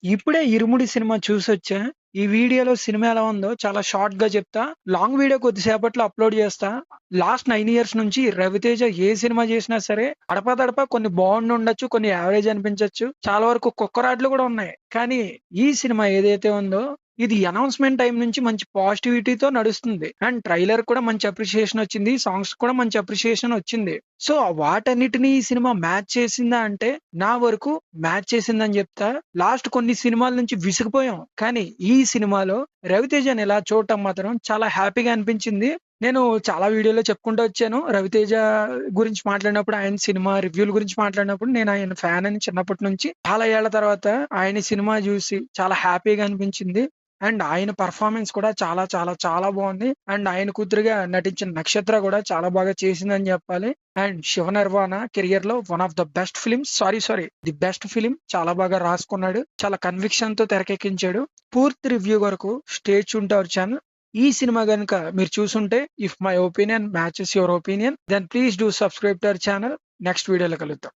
ఇప్పుడే 'ఇరుముడి' సినిమా చూసొచ్చా. ఈ వీడియోలో సినిమా ఎలా ఉందో చాలా షార్ట్‌గా చెప్తా. లాంగ్ వీడియో కొద్దిసేపట్లో అప్‌లోడ్ చేస్తా. లాస్ట్ 9 ఇయర్స్ నుంచి 'రవితేజ' ఏ సినిమా చేసినా సరే అడపాదడపా కొన్ని బాగుండుండొచ్చు, కొన్ని యావరేజ్ అనిపించొచ్చు. చాలా వరకు కుక్కరాట్లు కూడా ఉన్నాయి. కానీ ఈ సినిమా ఏదైతే ఉందో ఇది అనౌన్స్‌మెంట్ టైమ్ నుంచి మంచి పాజిటివిటీతో నడుస్తుంది. అండ్ ట్రైలర్ కూడా మంచి అప్రిషియేషన్ వచ్చింది. సాంగ్స్ కూడా మంచి అప్రిషియేషన్ వచ్చింది. సో, వాటన్నిటిని ఈ సినిమా మ్యాచ్ చేసిందా అంటే, నా వరకు మ్యాచ్ చేసిందని జెప్తా. లాస్ట్ కొన్ని సినిమాల నుంచి విసిగిపోయాం. కానీ ఈ సినిమాలో 'రవితేజ'ని ఇలా చూడటం మాత్రం చాలా హ్యాపీగా అనిపించింది. నేను చాలా వీడియోలో చెప్పుకుంటూ వచ్చాను. 'రవితేజ' గురించి మాట్లాడినప్పుడు, ఆయన సినిమా రివ్యూల గురించి మాట్లాడినప్పుడు నేను ఆయన ఫ్యాన్ అని చిన్నప్పటి నుంచి. చాలా ఏళ్ల తర్వాత ఆయన సినిమా జూసి చాలా హ్యాపీగా అనిపించింది. అండ్ ఆయన పెర్ఫార్మన్స్ కూడా చాలా చాలా చాలా బావుంది. అండ్ ఆయన కూతురుగా నటించిన 'నక్షత్ర' గూడా చాలా బాగా చేసిందని జెప్పాలి. అండ్ 'శివ నిర్వాణ' కెరియర్‌లో one of the best films the best film చాలా బాగా రాసుకున్నాడు. చాలా కన్విక్షన్‌తో తెరకెక్కించాడు. పూర్తి రివ్యూ వరకు stay tune to our channel. ఈ సినిమా గనుక మీరు చూసుంటే if my opinion matches your opinion then please do subscribe to our channel. Next వీడియోలో కలుద్దాం.